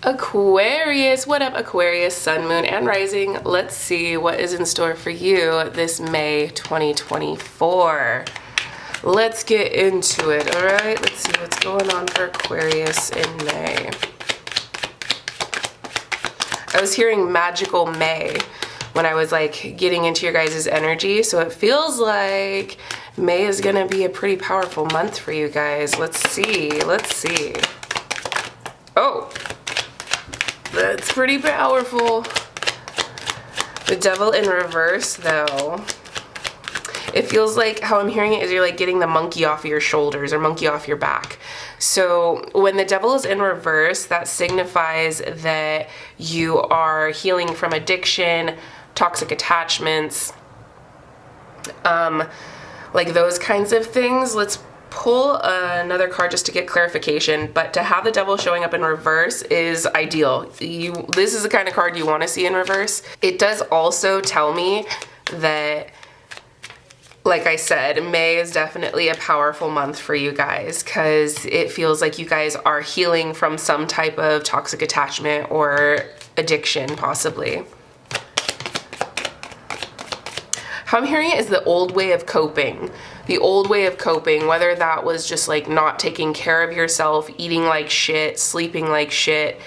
Aquarius, what up Aquarius, sun, moon, and rising? Let's see what is in store for you this May 2024. Let's get into it, all right? Let's see what's going on for Aquarius in May. I was hearing magical May when I was like getting into your guys' energy, so it feels like May is gonna be a pretty powerful month for you guys. Let's see. Oh, that's pretty powerful. The Devil in reverse, though. It feels like, how I'm hearing it is you're like getting the monkey off your shoulders or monkey off your back. So when the Devil is in reverse, that signifies that you are healing from addiction, toxic attachments, like those kinds of things. Let's pull another card just to get clarification, but to have the Devil showing up in reverse is ideal. This is the kind of card you want to see in reverse. It does also tell me that, like I said, May is definitely a powerful month for you guys because it feels like you guys are healing from some type of toxic attachment or addiction, possibly. How I'm hearing it is the old way of coping. The old way of coping, whether that was just like not taking care of yourself, eating like shit, sleeping like shit,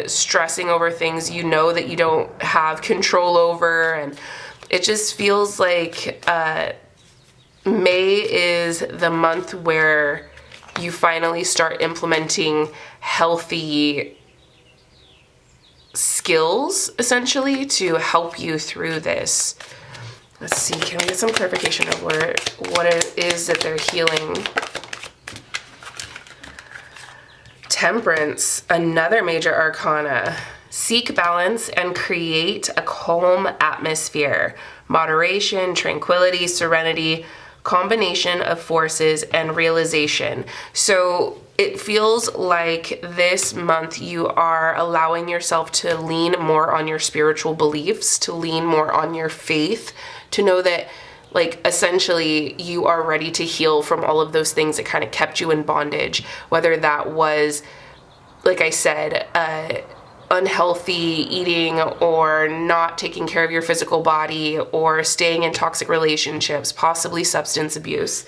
stressing over things you know that you don't have control over, and it just feels like May is the month where you finally start implementing healthy skills, essentially, to help you through this. Let's see, can we get some clarification of what it is that they're healing? Temperance, another major arcana. Seek balance and create a calm atmosphere. Moderation, tranquility, serenity, combination of forces, and realization. So it feels like this month you are allowing yourself to lean more on your spiritual beliefs, to lean more on your faith, to know that, like, essentially you are ready to heal from all of those things that kind of kept you in bondage, whether that was, like I said, unhealthy eating or not taking care of your physical body or staying in toxic relationships, possibly substance abuse.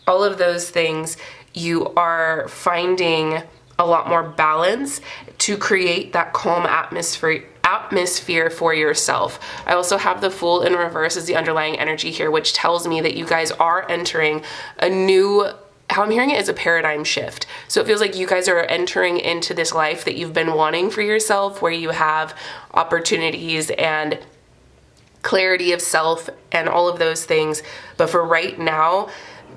All of those things, you are finding a lot more balance to create that calm atmosphere for yourself. I also have the Fool in reverse as the underlying energy here, which tells me that you guys are entering a new, how I'm hearing it is a paradigm shift. So it feels like you guys are entering into this life that you've been wanting for yourself, where you have opportunities and clarity of self and all of those things. But for right now,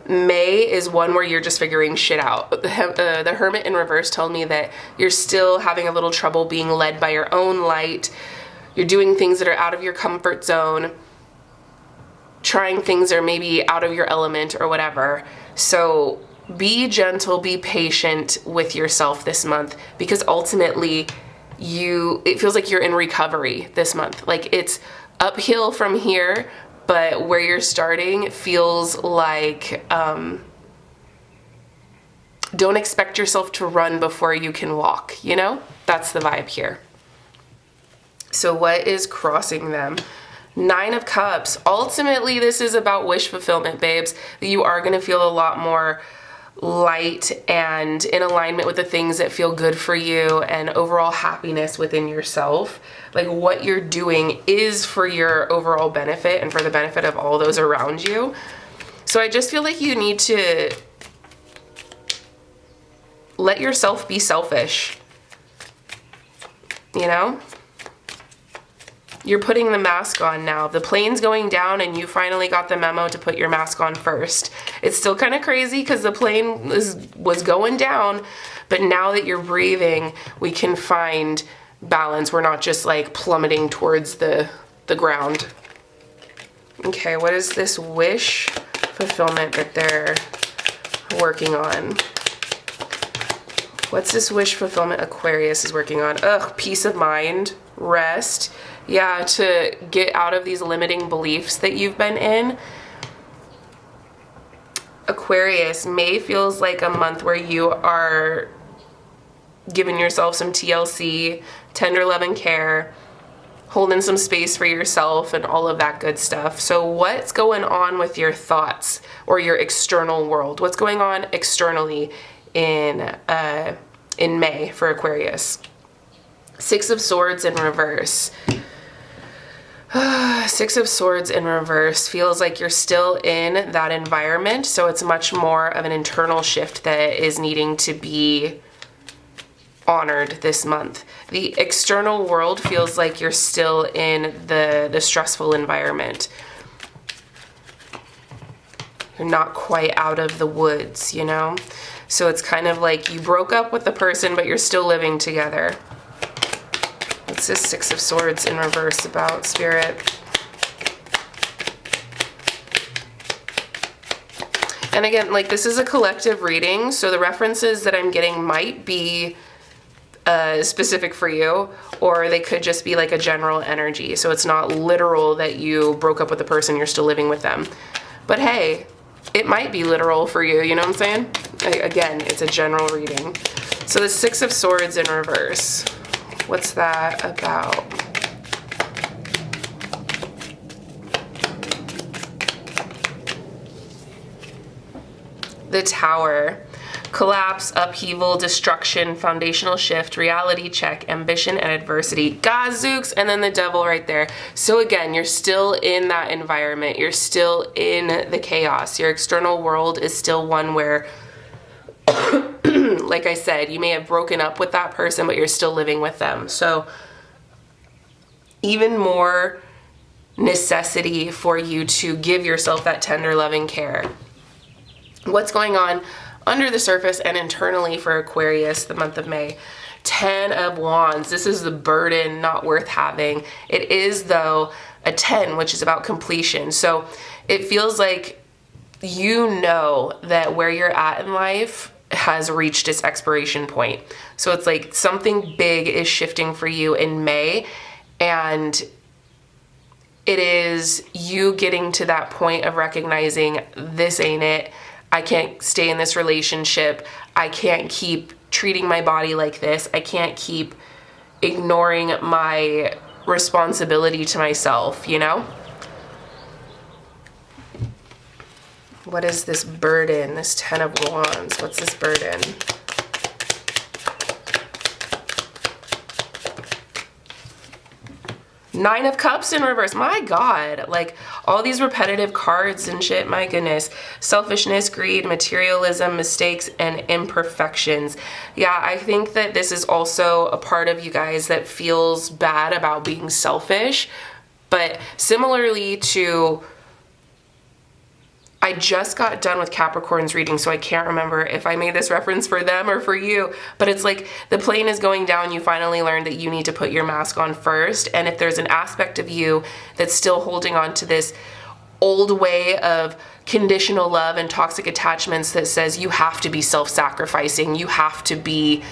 May is one where you're just figuring shit out. The Hermit in reverse told me that you're still having a little trouble being led by your own light. You're doing things that are out of your comfort zone, trying things that are maybe out of your element or whatever. So be gentle, be patient with yourself this month, because ultimately it feels like you're in recovery this month. Like it's uphill from here, but where you're starting feels like, don't expect yourself to run before you can walk, you know? That's the vibe here. So what is crossing them? Nine of Cups. Ultimately, this is about wish fulfillment, babes. You are gonna feel a lot more light and in alignment with the things that feel good for you and overall happiness within yourself. Like what you're doing is for your overall benefit and for the benefit of all those around you. So I just feel like you need to let yourself be selfish, you know? You're putting the mask on now. The plane's going down and you finally got the memo to put your mask on first. It's still kind of crazy because the plane was going down, but now that you're breathing, we can find balance. We're not just like plummeting towards the ground. Okay, what is this wish fulfillment that they're working on? What's this wish fulfillment Aquarius is working on? Ugh, peace of mind, rest. Yeah, to get out of these limiting beliefs that you've been in. Aquarius, May feels like a month where you are giving yourself some TLC, tender love and care, holding some space for yourself and all of that good stuff. So what's going on with your thoughts or your external world? What's going on externally in May for Aquarius? Six of Swords in reverse. Six of Swords in reverse feels like you're still in that environment, so it's much more of an internal shift that is needing to be honored this month. The external world feels like you're still in the stressful environment. You're not quite out of the woods, you know? So it's kind of like you broke up with the person, but you're still living together. What's this Six of Swords in reverse about, Spirit? And again, like, this is a collective reading, so the references that I'm getting might be specific for you, or they could just be like a general energy. So it's not literal that you broke up with the person, you're still living with them. But hey, it might be literal for you, you know what I'm saying? Again, it's a general reading. So the Six of Swords in reverse. What's that about? The Tower. Collapse, upheaval, destruction, foundational shift, reality check, ambition and adversity. Gazooks, and then the Devil right there. So again, you're still in that environment. You're still in the chaos. Your external world is still one where, like I said, you may have broken up with that person, but you're still living with them. So even more necessity for you to give yourself that tender, loving care. What's going on under the surface and internally for Aquarius the month of May? 10 of Wands. This is the burden not worth having. It is, though, a 10, which is about completion. So it feels like you know that where you're at in life has reached its expiration point. So it's like something big is shifting for you in May, and it is you getting to that point of recognizing this ain't it. I can't stay in this relationship. I can't keep treating my body like this. I can't keep ignoring my responsibility to myself, you know? What is this burden? This 10 of Wands. What's this burden? Nine of Cups in reverse. My God, like all these repetitive cards and shit, my goodness. Selfishness, greed, materialism, mistakes, and imperfections. Yeah, I think that this is also a part of you guys that feels bad about being selfish, but similarly to, I just got done with Capricorn's reading, so I can't remember if I made this reference for them or for you, but it's like the plane is going down. You finally learned that you need to put your mask on first. And if there's an aspect of you that's still holding on to this old way of conditional love and toxic attachments that says you have to be self-sacrificing, you have to be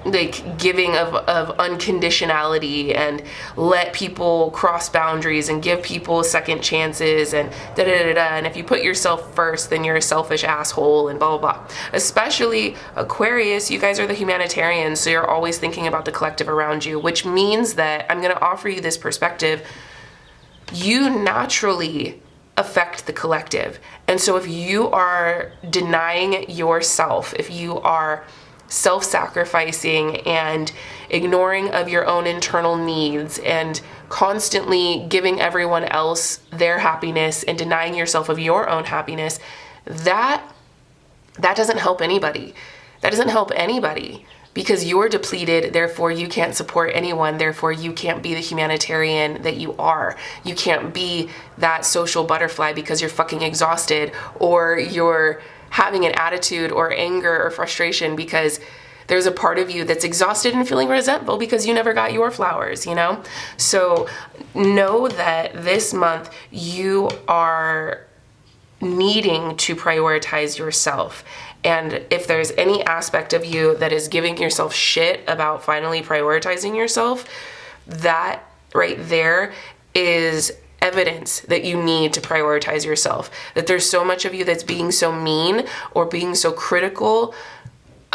like giving of unconditionality and let people cross boundaries and give people second chances and and if you put yourself first, then you're a selfish asshole and blah blah blah. Especially Aquarius, you guys are the humanitarians, so you're always thinking about the collective around you, which means that I'm going to offer you this perspective. You naturally affect the collective. And so if you are denying yourself, if you are self-sacrificing and ignoring of your own internal needs and constantly giving everyone else their happiness and denying yourself of your own happiness, that doesn't help anybody. That doesn't help anybody because you're depleted, therefore you can't support anyone, therefore you can't be the humanitarian that you are. You can't be that social butterfly because you're fucking exhausted, or you're having an attitude or anger or frustration because there's a part of you that's exhausted and feeling resentful because you never got your flowers, you know? So know that this month you are needing to prioritize yourself. And if there's any aspect of you that is giving yourself shit about finally prioritizing yourself, that right there is evidence that you need to prioritize yourself. That there's so much of you that's being so mean or being so critical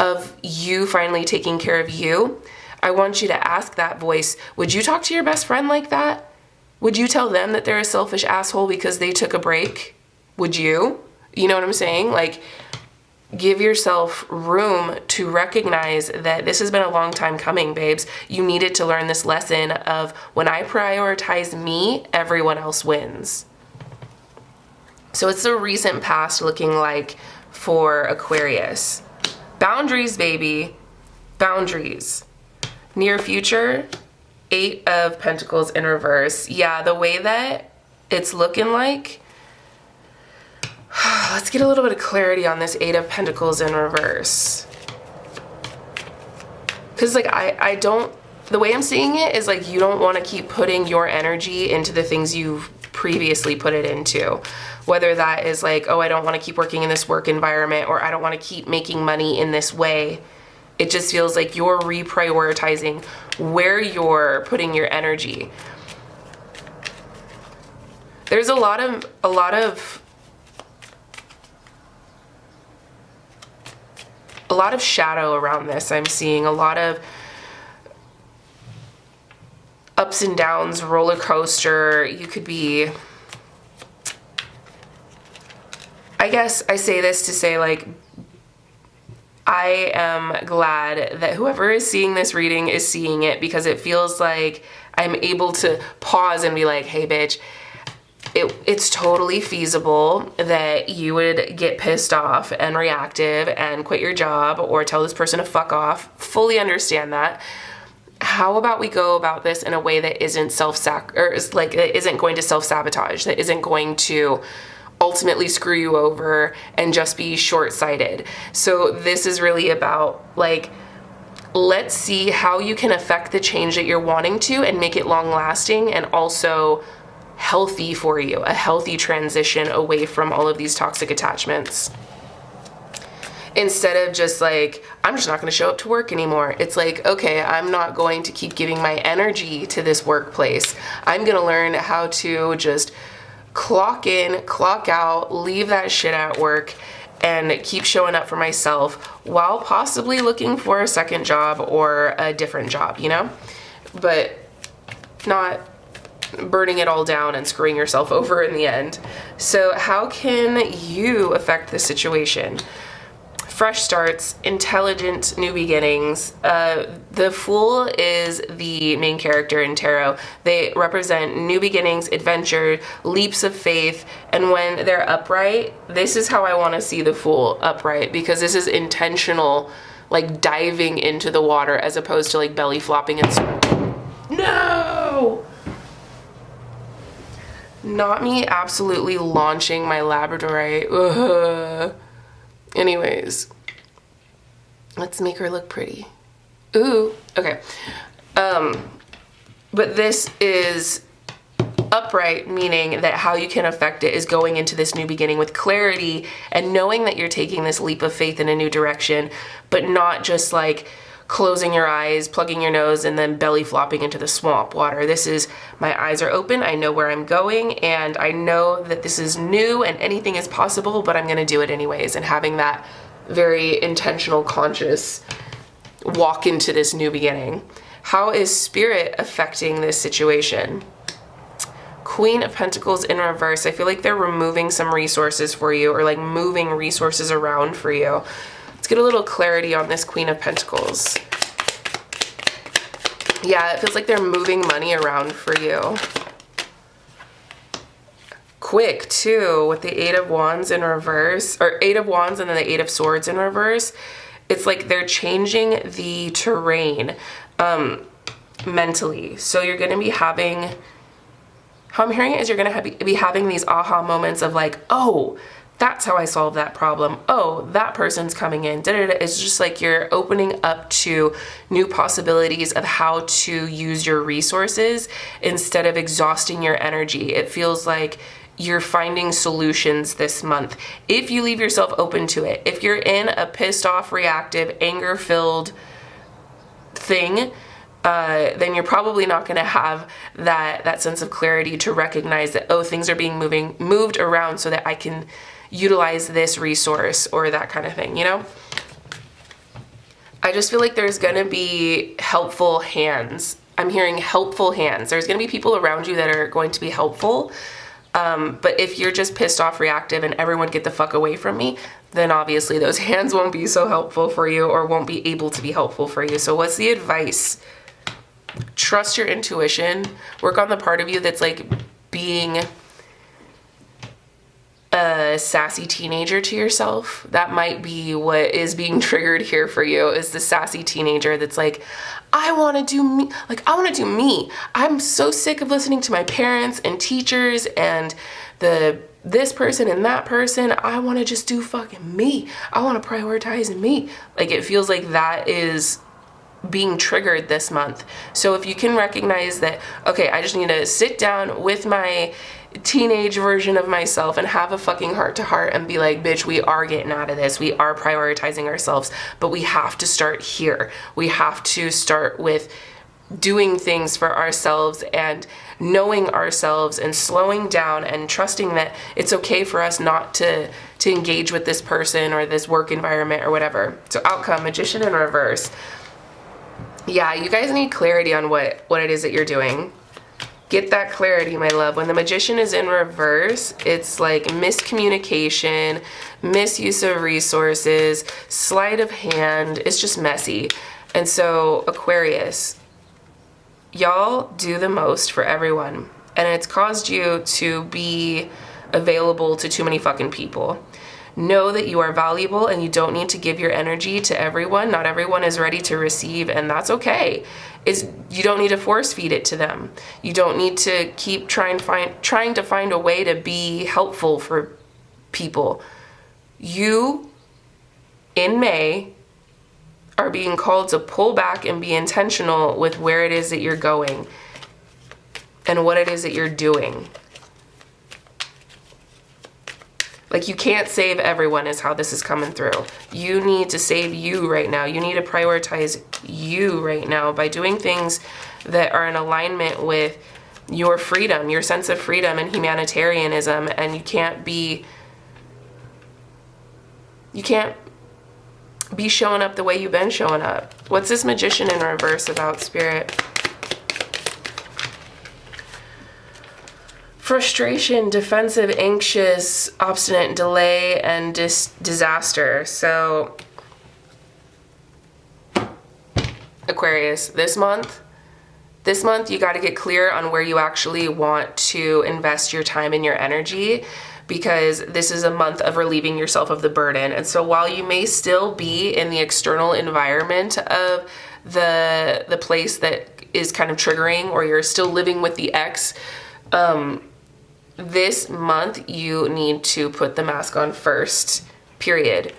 of you finally taking care of you, I want you to ask that voice, would you talk to your best friend like that? Would you tell them that they're a selfish asshole because they took a break? Would you? You know what I'm saying? Like, give yourself room to recognize that this has been a long time coming, babes. You needed to learn this lesson of when I prioritize me, everyone else wins. So it's the recent past looking like for Aquarius. Boundaries, baby. Boundaries. Near future, 8 of Pentacles in reverse. Yeah, the way that it's looking like, let's get a little bit of clarity on this 8 of Pentacles in reverse. Because, like, I don't, the way I'm seeing it is like you don't want to keep putting your energy into the things you've previously put it into. Whether that is like, oh, I don't want to keep working in this work environment, or I don't want to keep making money in this way. It just feels like you're reprioritizing where you're putting your energy. There's a lot of shadow around this. I'm seeing a lot of ups and downs, roller coaster. You could be, I guess I say this to say, like, I am glad that whoever is seeing this reading is seeing it, because it feels like I'm able to pause and be like, hey bitch, it's totally feasible that you would get pissed off and reactive and quit your job or tell this person to fuck off. Fully understand that. How about we go about this in a way that isn't that isn't going to self-sabotage, that isn't going to ultimately screw you over and just be short-sighted. So this is really about, like, let's see how you can affect the change that you're wanting to and make it long-lasting and also healthy for you, a healthy transition away from all of these toxic attachments. Instead of just like, I'm just not going to show up to work anymore. It's like, okay, I'm not going to keep giving my energy to this workplace. I'm going to learn how to just clock in, clock out, leave that shit at work, and keep showing up for myself while possibly looking for a second job or a different job, you know? But not burning it all down and screwing yourself over in the end. So how can you affect the situation? Fresh starts, intelligent new beginnings. The Fool is the main character in tarot. They represent new beginnings, adventure, leaps of faith, and when they're upright, this is how I want to see the Fool upright, because this is intentional, like diving into the water as opposed to like belly flopping and no! Not me absolutely launching my Labradorite. Ugh. Anyways, let's make her look pretty. Ooh, okay. But this is upright, meaning that how you can affect it is going into this new beginning with clarity and knowing that you're taking this leap of faith in a new direction, but not just like closing your eyes, plugging your nose, and then belly flopping into the swamp water. This is, my eyes are open, I know where I'm going, and I know that this is new and anything is possible, but I'm gonna do it anyways, and having that very intentional, conscious walk into this new beginning. How is Spirit affecting this situation? Queen of Pentacles in reverse. I feel like they're removing some resources for you, or like moving resources around for you. Let's get a little clarity on this Queen of Pentacles. Yeah, it feels like they're moving money around for you. Quick, too, with the 8 of Wands in reverse, or 8 of Wands and then the 8 of Swords in reverse. It's like they're changing the terrain mentally. So you're going to be having, how I'm hearing it is you're going to be having these aha moments of like, oh, that's how I solve that problem. Oh, that person's coming in. It's just like you're opening up to new possibilities of how to use your resources instead of exhausting your energy. It feels like you're finding solutions this month if you leave yourself open to it. If you're in a pissed off, reactive, anger-filled thing, then you're probably not going to have that sense of clarity to recognize that, oh, things are being moved around so that I can utilize this resource or that kind of thing, you know? I just feel like there's gonna be helpful hands. I'm hearing helpful hands. There's gonna be people around you that are going to be helpful. But if you're just pissed off, reactive, and everyone get the fuck away from me, then obviously those hands won't be so helpful for you, or won't be able to be helpful for you. So what's the advice? Trust your intuition. Work on the part of you that's like being a sassy teenager to yourself. That might be what is being triggered here for you, is the sassy teenager that's like, I want to do me. Like, I want to do me. I'm so sick of listening to my parents and teachers and this person and that person. I want to just do fucking me. I want to prioritize me. Like, it feels like that is being triggered this month. So if you can recognize that, okay, I just need to sit down with my teenage version of myself and have a fucking heart to heart and be like, bitch, we are getting out of this. We are prioritizing ourselves, but we have to start here. We have to start with doing things for ourselves and knowing ourselves and slowing down and trusting that it's okay for us not to engage with this person or this work environment or whatever. So outcome, Magician in reverse. Yeah, you guys need clarity on what it is that you're doing. Get that clarity, my love. When the Magician is in reverse, it's like miscommunication, misuse of resources, sleight of hand. It's just messy. And so, Aquarius, y'all do the most for everyone. And it's caused you to be available to too many fucking people. Know that you are valuable and you don't need to give your energy to everyone. Not everyone is ready to receive, and that's okay. You don't need to force feed it to them. You don't need to keep trying to find a way to be helpful for people. You, in May, are being called to pull back and be intentional with where it is that you're going and what it is that you're doing. Like, you can't save everyone is how this is coming through. You need to save you right now. You need to prioritize you right now by doing things that are in alignment with your freedom, your sense of freedom and humanitarianism. And you can't be showing up the way you've been showing up. What's this Magician in reverse about, Spirit? Frustration, defensive, anxious, obstinate, delay, and disaster. So, Aquarius, this month you got to get clear on where you actually want to invest your time and your energy, because this is a month of relieving yourself of the burden. And so while you may still be in the external environment of the place that is kind of triggering, or you're still living with the ex, this month you need to put the mask on first, period.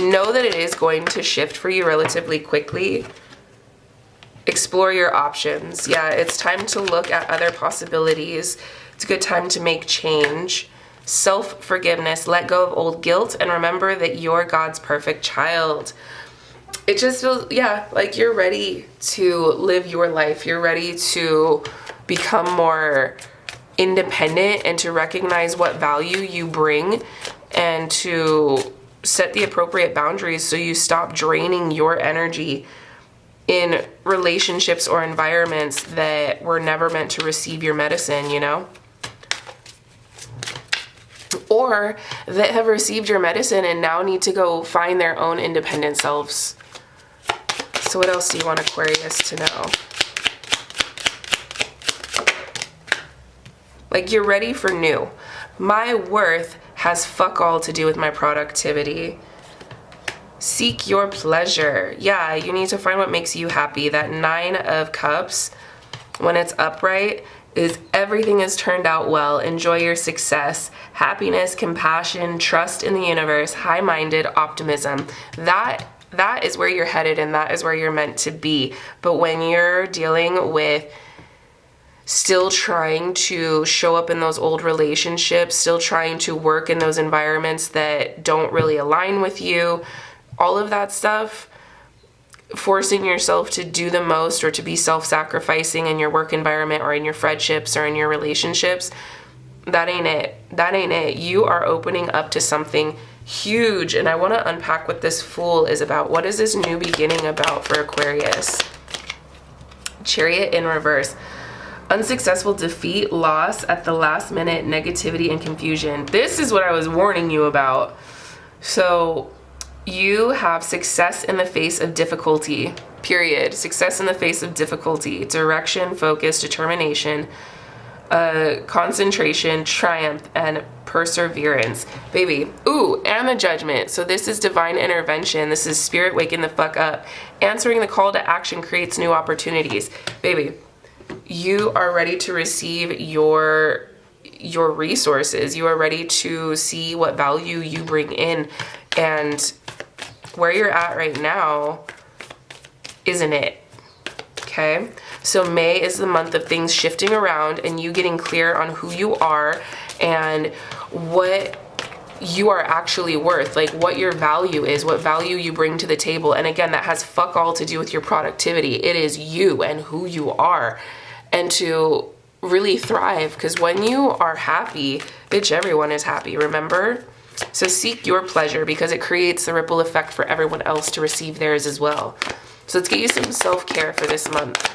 Know that it is going to shift for you relatively quickly. Explore your options. Yeah, it's time to look at other possibilities. It's a good time to make change. Self-forgiveness, let go of old guilt, and remember that you're God's perfect child. It just feels, yeah, like you're ready to live your life. You're ready to become more independent and to recognize what value you bring and to set the appropriate boundaries so you stop draining your energy in relationships or environments that were never meant to receive your medicine, you know? Or that have received your medicine and now need to go find their own independent selves. So what else do you want Aquarius to know? Like, you're ready for new. My worth has fuck all to do with my productivity. Seek your pleasure. Yeah, you need to find what makes you happy. That 9 of Cups, when it's upright, is everything has turned out well. Enjoy your success. Happiness, compassion, trust in the universe, high-minded optimism. That is where you're headed and that is where you're meant to be. But when you're dealing with still trying to show up in those old relationships, still trying to work in those environments that don't really align with you, all of that stuff, forcing yourself to do the most or to be self-sacrificing in your work environment or in your friendships or in your relationships, that ain't it. That ain't it. You are opening up to something huge. And I want to unpack what this Fool is about. What is this new beginning about for Aquarius? Chariot in reverse. Unsuccessful defeat, loss at the last minute, negativity and confusion. This is what I was warning you about. So you have success in the face of difficulty, period. Success in the face of difficulty, direction, focus, determination, concentration, triumph, and perseverance. Baby. Ooh, and the Judgment. So this is divine intervention. This is spirit waking the fuck up. Answering the call to action creates new opportunities. Baby, you are ready to receive your resources. You are ready to see what value you bring in, and where you're at right now isn't it. Okay, so May is the month of things shifting around and you getting clear on who you are and what you are actually worth, like what your value is, what value you bring to the table. And again, that has fuck all to do with your productivity. It is you and who you are, and to really thrive, because when you are happy, bitch, everyone is happy, remember? So seek your pleasure, because it creates the ripple effect for everyone else to receive theirs as well. So let's get you some self-care for this month.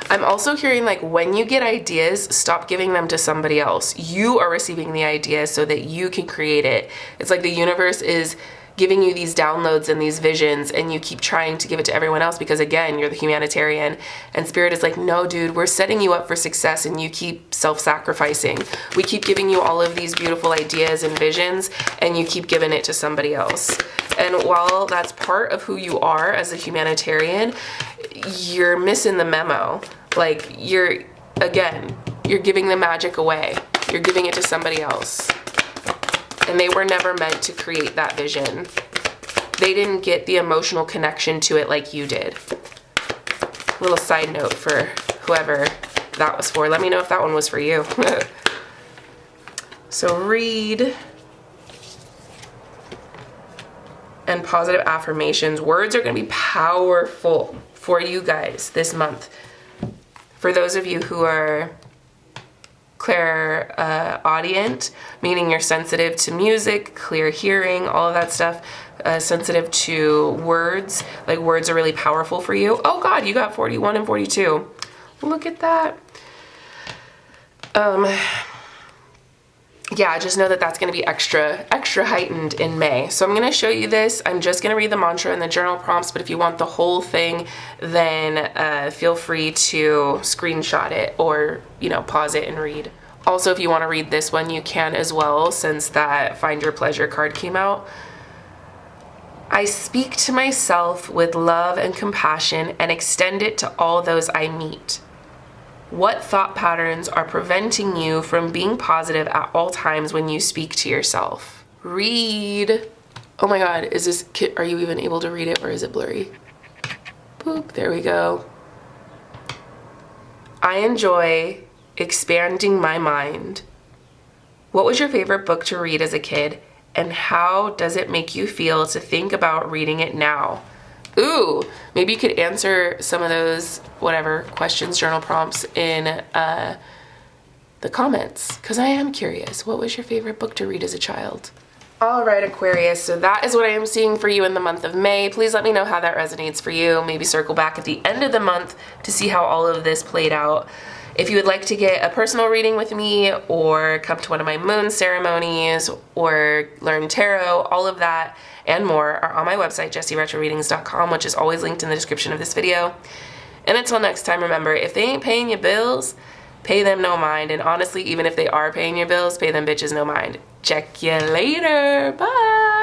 I'm also hearing, like, when you get ideas, stop giving them to somebody else. You are receiving the idea so that you can create it. It's like the universe is giving you these downloads and these visions, and you keep trying to give it to everyone else because, again, you're the humanitarian, and spirit is like, no, dude, we're setting you up for success, and you keep self-sacrificing. We keep giving you all of these beautiful ideas and visions, and you keep giving it to somebody else. And while that's part of who you are as a humanitarian, you're missing the memo. Like, you're giving the magic away. You're giving it to somebody else. And they were never meant to create that vision. They didn't get the emotional connection to it like you did. Little side note for whoever that was for. Let me know if that one was for you. So read and positive affirmations. Words are going to be powerful for you guys this month. For those of you who are clairaudient, meaning you're sensitive to music, clear hearing, all of that stuff, sensitive to words, like words are really powerful for you. Oh God, you got 41 and 42. Look at that. Yeah, just know that that's going to be extra heightened in May. So I'm going to show you this. I'm just going to read the mantra and the journal prompts, but if you want the whole thing, then feel free to screenshot it or, pause it and read. Also, if you want to read this one, you can as well, since that Find Your Pleasure card came out. I speak to myself with love and compassion and extend it to all those I meet. What thought patterns are preventing you from being positive at all times when you speak to yourself? Read. Oh my God, are you even able to read it, or is it blurry? Boop, there we go. I enjoy expanding my mind. What was your favorite book to read as a kid, and how does it make you feel to think about reading it now? Ooh, maybe you could answer some of those, questions, journal prompts in the comments, because I am curious. What was your favorite book to read as a child? All right, Aquarius, so that is what I am seeing for you in the month of May. Please let me know how that resonates for you. Maybe circle back at the end of the month to see how all of this played out. If you would like to get a personal reading with me, or come to one of my moon ceremonies, or learn tarot, all of that and more are on my website, JessieRetroReadings.com, which is always linked in the description of this video. And until next time, remember, if they ain't paying your bills, pay them no mind. And honestly, even if they are paying your bills, pay them bitches no mind. Check you later. Bye.